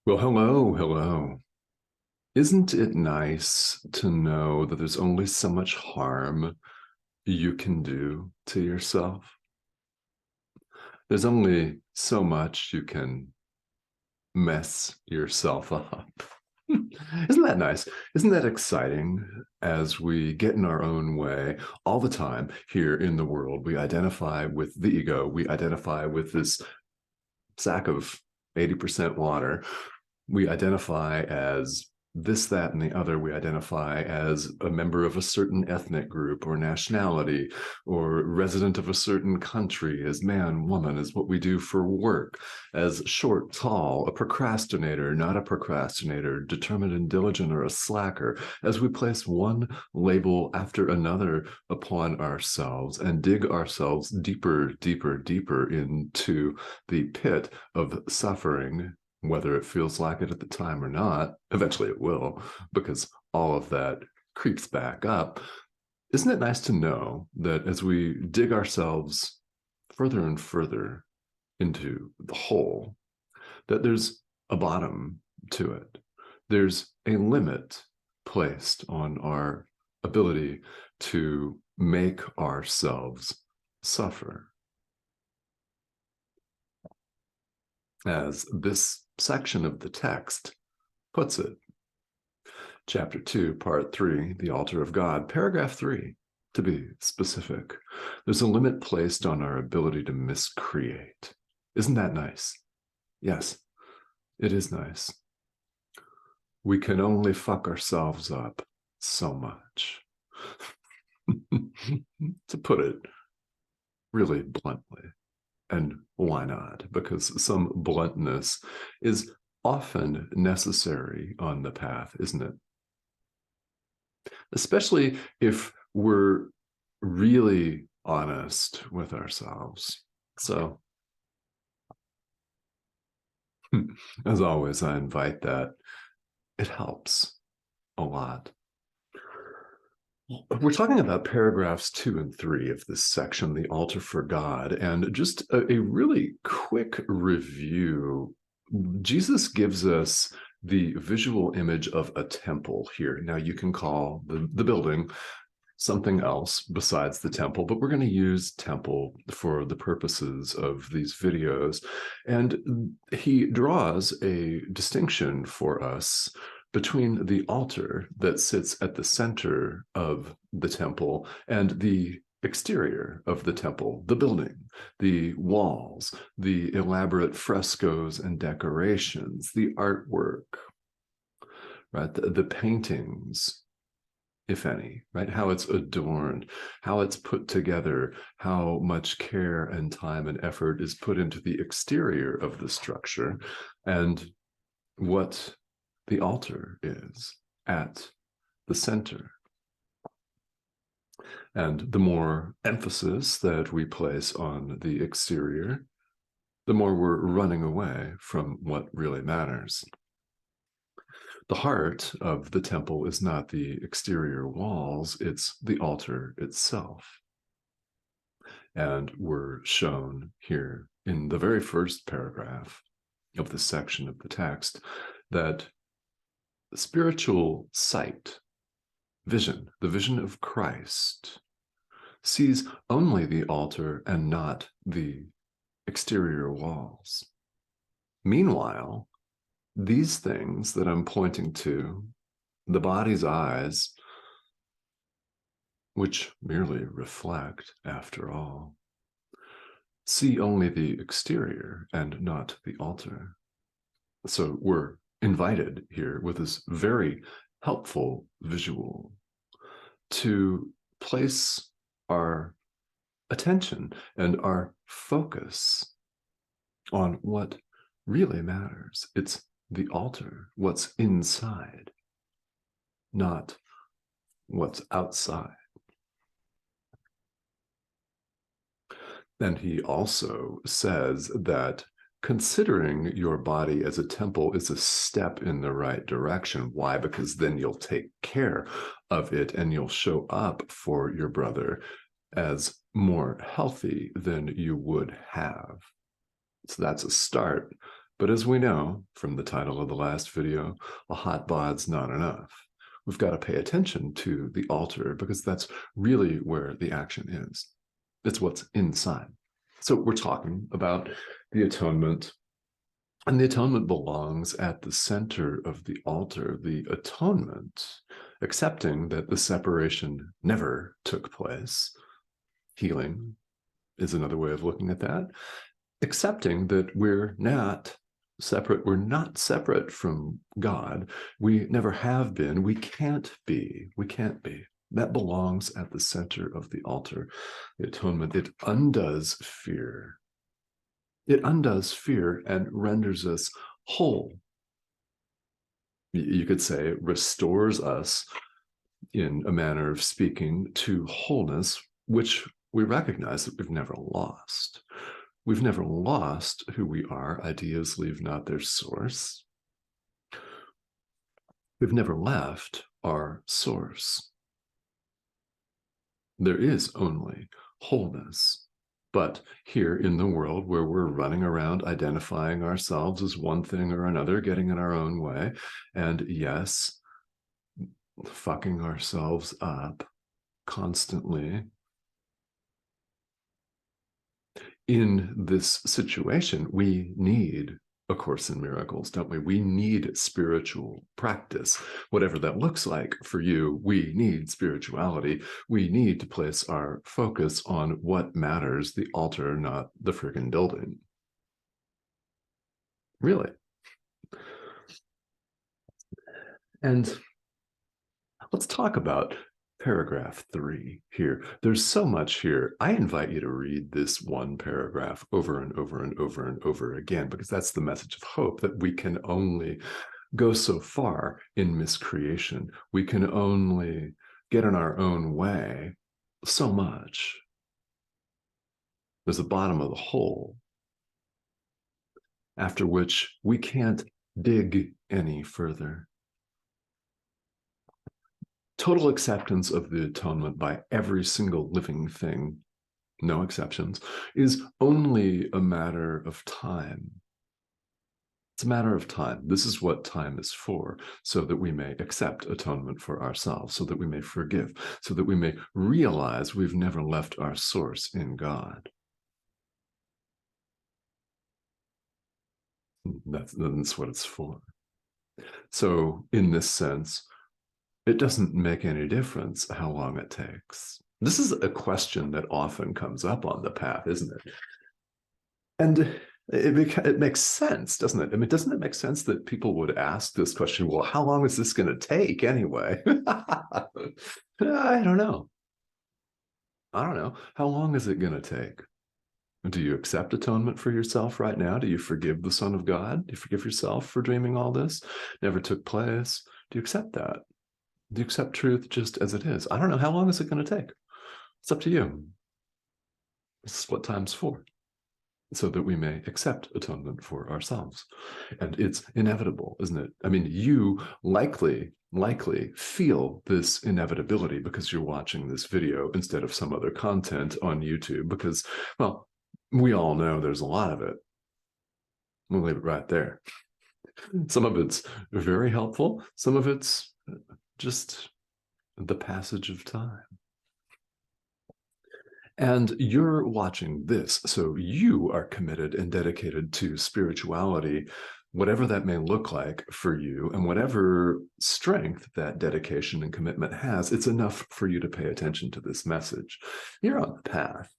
Well, hello, hello. Isn't it nice to know that there's only so much harm you can do to yourself? There's only so much you can mess yourself up. Isn't that nice? Isn't that exciting as we get in our own way all the time here in the world? We identify with the ego, we identify with this sack of 80% water. We identify as this, that, and the other. We identify as a member of a certain ethnic group or nationality or resident of a certain country, as man, woman, as what we do for work, as short, tall, a procrastinator, not a procrastinator, determined and diligent, or a slacker, as we place one label after another upon ourselves and dig ourselves deeper, deeper, deeper into the pit of suffering, whether it feels like it at the time or not. Eventually it will, because all of that creeps back up. Isn't it nice to know that as we dig ourselves further and further into the hole, that there's a bottom to it? There's a limit placed on our ability to make ourselves suffer. As this section of the text puts it. Chapter 2, Part 3, The Altar of God, Paragraph 3, to be specific. There's a limit placed on our ability to miscreate. Isn't that nice? Yes, it is nice. We can only fuck ourselves up so much. To put it really bluntly. And why not? Because some bluntness is often necessary on the path, isn't it? Especially if we're really honest with ourselves. So, as always, I invite that. It helps a lot. We're talking about paragraphs 2 and 3 of this section, The Altar for God, and just a really quick review. Jesus gives us the visual image of a temple here. Now, you can call the building something else besides the temple, but we're going to use temple for the purposes of these videos. And he draws a distinction for us between the altar that sits at the center of the temple and the exterior of the temple, the building, the walls, the elaborate frescoes and decorations, the artwork, right? The paintings, if any, right? How it's adorned, how it's put together, how much care and time and effort is put into the exterior of the structure, and what the altar is at the center. And the more emphasis that we place on the exterior, the more we're running away from what really matters. The heart of the temple is not the exterior walls, it's the altar itself. And we're shown here in the very first paragraph of this section of the text that spiritual sight, vision, the vision of Christ, sees only the altar and not the exterior walls. Meanwhile, these things that I'm pointing to, the body's eyes, which merely reflect, after all, see only the exterior and not the altar. So we're invited here with this very helpful visual to place our attention and our focus on what really matters. It's the altar, what's inside, not what's outside. And he also says that considering your body as a temple is a step in the right direction. Why? Because then you'll take care of it and you'll show up for your brother as more healthy than you would have. So that's a start But as we know from the title of the last video, a hot bod's not enough. We've got to pay attention to the altar because that's really where the action is. It's what's inside. So we're talking about the atonement, and the atonement belongs at the center of the altar. The atonement, accepting that the separation never took place. Healing is another way of looking at that. Accepting that we're not separate. We're not separate from God. We never have been. We can't be. We can't be. That belongs at the center of the altar. The atonement, it undoes fear. It undoes fear and renders us whole. You could say it restores us, in a manner of speaking, to wholeness, which we recognize that we've never lost. We've never lost who we are. Ideas leave not their source. We've never left our source. There is only wholeness. But here in the world where we're running around identifying ourselves as one thing or another, getting in our own way, and yes, fucking ourselves up constantly, in this situation, we need A Course in Miracles, don't we? We need spiritual practice, whatever that looks like for you. We need spirituality. We need to place our focus on what matters, the altar, not the friggin' building. Really. And let's talk about paragraph 3 here. There's so much here. I invite you to read this one paragraph over and over and over and over again, because that's the message of hope, that we can only go so far in miscreation. We can only get in our own way so much. There's the bottom of the hole, after which we can't dig any further. Total acceptance of the atonement by every single living thing, no exceptions, is only a matter of time. It's a matter of time. This is what time is for, so that we may accept atonement for ourselves, so that we may forgive, so that we may realize we've never left our source in God. That's what it's for. So in this sense, it doesn't make any difference how long it takes. This is a question that often comes up on the path, isn't it? And it makes sense, doesn't it? I mean, doesn't it make sense that people would ask this question, well, how long is this going to take anyway? I don't know. I don't know. How long is it going to take? Do you accept atonement for yourself right now? Do you forgive the Son of God? Do you forgive yourself for dreaming all this? Never took place. Do you accept that? Do you accept truth just as it is? I don't know. How long is it going to take? It's up to you. This is what time's for, so that we may accept atonement for ourselves. And it's inevitable, isn't it? I mean, you likely feel this inevitability because you're watching this video instead of some other content on YouTube, because, well, we all know there's a lot of it. We'll leave it right there. Some of it's very helpful. Some of it's just the passage of time. And you're watching this, so you are committed and dedicated to spirituality, whatever that may look like for you, and whatever strength that dedication and commitment has. It's enough for you to pay attention to this message. You're on the path.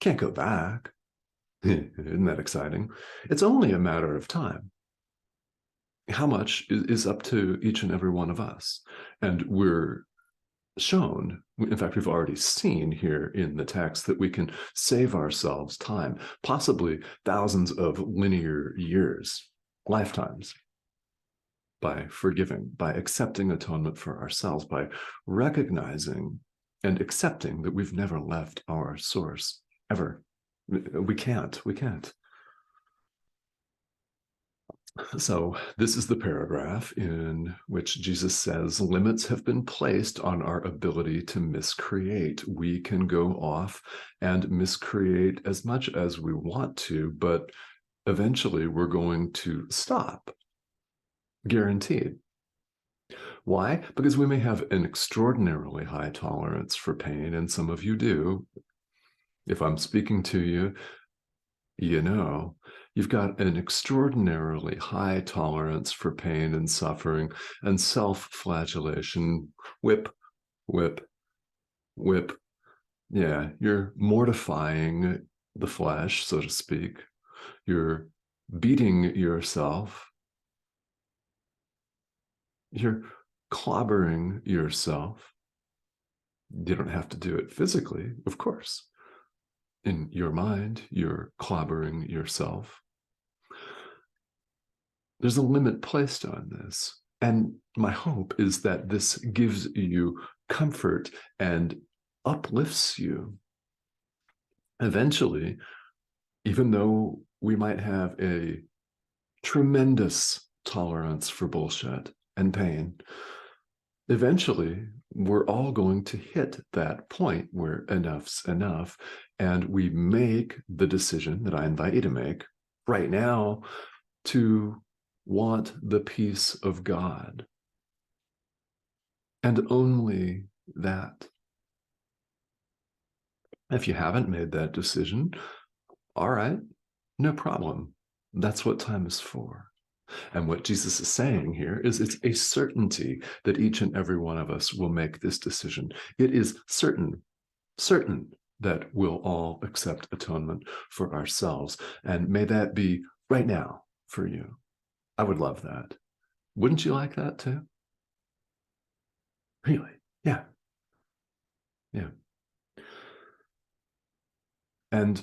Can't go back. Isn't that exciting? It's only a matter of time. How much is up to each and every one of us. And we're shown, in fact, we've already seen here in the text, that we can save ourselves time, possibly thousands of linear years, lifetimes, by forgiving, by accepting atonement for ourselves, by recognizing and accepting that we've never left our source, ever. We can't. So this is the paragraph in which Jesus says, limits have been placed on our ability to miscreate. We can go off and miscreate as much as we want to, but eventually we're going to stop, guaranteed. Why? Because we may have an extraordinarily high tolerance for pain, and some of you do. If I'm speaking to you, you know, you've got an extraordinarily high tolerance for pain and suffering and self-flagellation. Whip, whip, whip. Yeah, you're mortifying the flesh, so to speak. You're beating yourself. You're clobbering yourself. You don't have to do it physically, of course. In your mind, you're clobbering yourself. There's a limit placed on this. And my hope is that this gives you comfort and uplifts you. Eventually, even though we might have a tremendous tolerance for bullshit and pain, eventually we're all going to hit that point where enough's enough. And we make the decision that I invite you to make right now to want the peace of God. And only that. If you haven't made that decision, all right, no problem. That's what time is for. And what Jesus is saying here is it's a certainty that each and every one of us will make this decision. It is certain that we'll all accept atonement for ourselves. And may that be right now for you. I would love that. Wouldn't you like that too? Really? Yeah. Yeah. And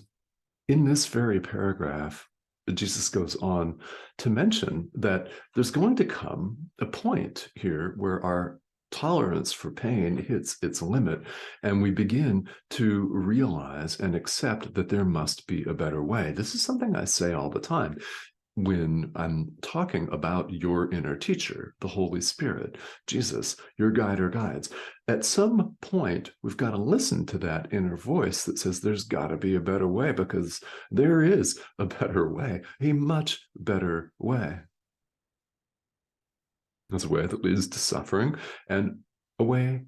in this very paragraph, Jesus goes on to mention that there's going to come a point here where our tolerance for pain hits its limit, and we begin to realize and accept that there must be a better way. This is something I say all the time when I'm talking about your inner teacher, the Holy Spirit, Jesus, your guide or guides. At some point, we've got to listen to that inner voice that says there's got to be a better way, because there is a better way, a much better way. There's a way that leads to suffering and a way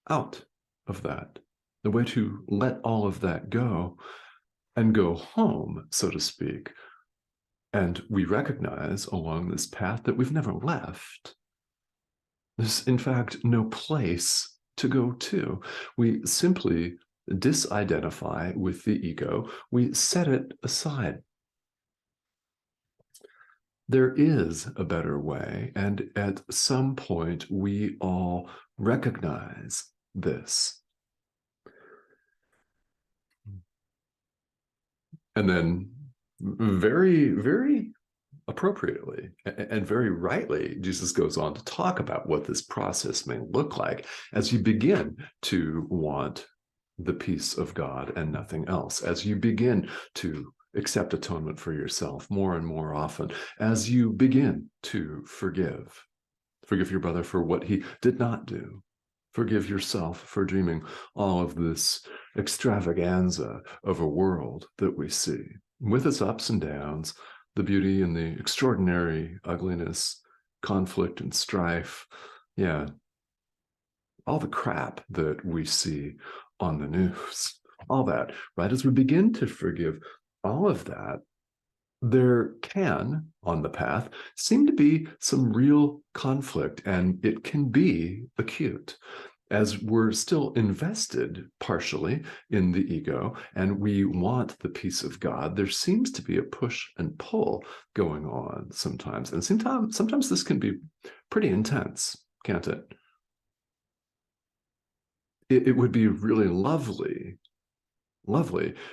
out of that, the way to let all of that go and go home, so to speak. And we recognize along this path that we've never left. There's, in fact, no place to go to. We simply disidentify with the ego. We set it aside. There is a better way, and at some point, we all recognize this. And then very, very appropriately and very rightly, Jesus goes on to talk about what this process may look like as you begin to want the peace of God and nothing else, as you begin to accept atonement for yourself more and more often, as you begin to forgive your brother for what he did not do. Forgive yourself for dreaming all of this extravaganza of a world that we see, with its ups and downs, the beauty and the extraordinary ugliness, conflict and strife. Yeah, all the crap that we see on the news, all that, right? As we begin to forgive all of that, there can, on the path, seem to be some real conflict, and it can be acute, as we're still invested partially in the ego and we want the peace of God. There seems to be a push and pull going on sometimes. And sometimes this can be pretty intense, can't it? It would be really lovely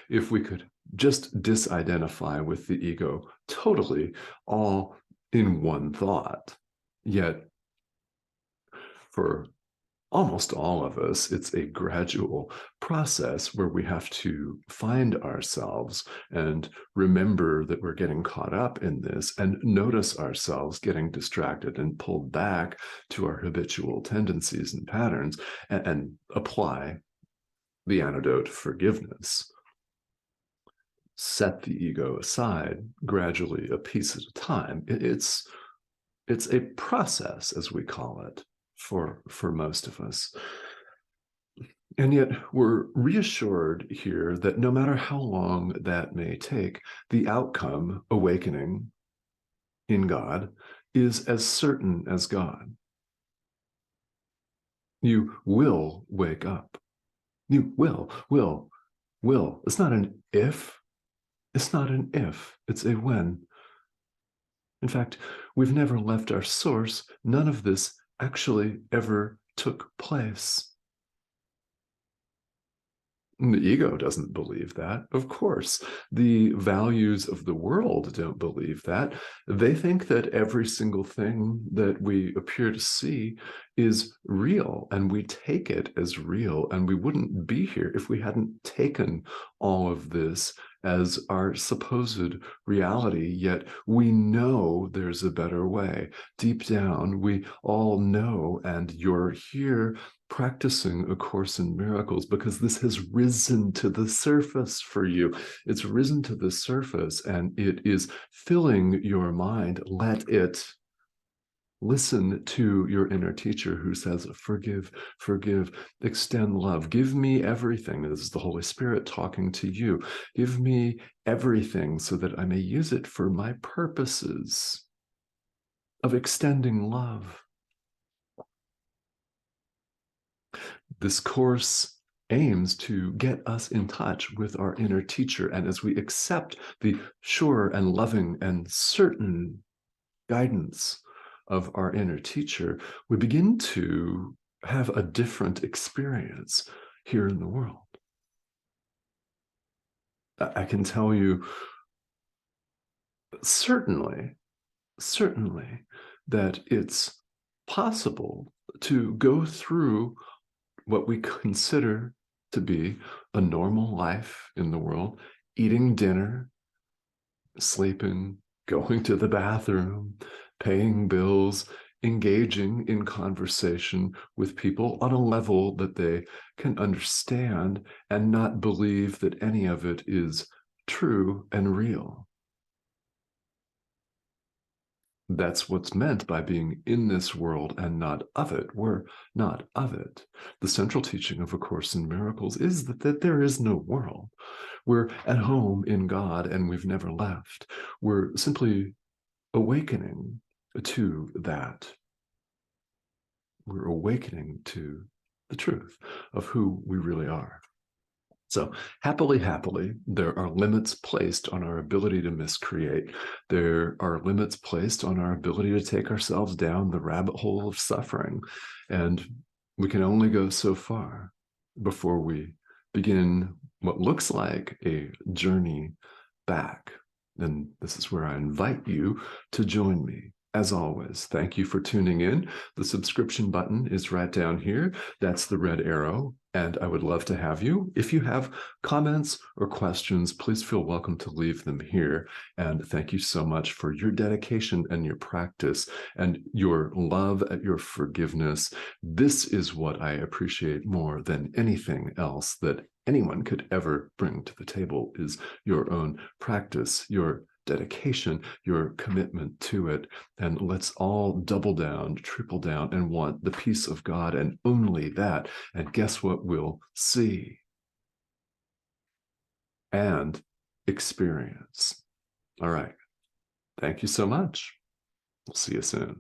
if we could just disidentify with the ego totally, all in one thought. Yet for almost all of us, it's a gradual process where we have to find ourselves and remember that we're getting caught up in this, and notice ourselves getting distracted and pulled back to our habitual tendencies and patterns, and apply the antidote, forgiveness. set the ego aside gradually, a piece at a time. It's a process, as we call it, for most of us. And yet we're reassured here that no matter how long that may take, the outcome, awakening in God, is as certain as God. You will wake up. You will. It's not an if. It's not an if. It's a when. In fact, we've never left our source. None of this actually ever took place. The ego doesn't believe that. Of course, the values of the world don't believe that. They think that every single thing that we appear to see is real, and we take it as real, and we wouldn't be here if we hadn't taken all of this as our supposed reality. Yet we know there's a better way. Deep down, we all know, and you're here practicing A Course in Miracles because this has risen to the surface for you. It's risen to the surface and it is filling your mind. Let it. Listen to your inner teacher who says, forgive, forgive, extend love. Give me everything. This is the Holy Spirit talking to you. Give me everything so that I may use it for my purposes of extending love. This course aims to get us in touch with our inner teacher. And as we accept the sure and loving and certain guidance of our inner teacher, we begin to have a different experience here in the world. I can tell you certainly that it's possible to go through what we consider to be a normal life in the world, eating dinner, sleeping, going to the bathroom, paying bills, engaging in conversation with people on a level that they can understand and not believe that any of it is true and real. That's what's meant by being in this world and not of it. We're not of it. The central teaching of A Course in Miracles is that there is no world. We're at home in God and we've never left. We're simply awakening to that. We're awakening to the truth of who we really are. So happily, there are limits placed on our ability to miscreate. There are limits placed on our ability to take ourselves down the rabbit hole of suffering. And we can only go so far before we begin what looks like a journey back. And this is where I invite you to join me. As always, thank you for tuning in. The subscription button is right down here. That's the red arrow. And I would love to have you. If you have comments or questions, please feel welcome to leave them here. And thank you so much for your dedication and your practice and your love and your forgiveness. This is what I appreciate more than anything else that anyone could ever bring to the table, is your own practice, your dedication, your commitment to it. And let's all double down, triple down, and want the peace of God and only that. And guess what we'll see and experience? All right. Thank you so much. We'll see you soon.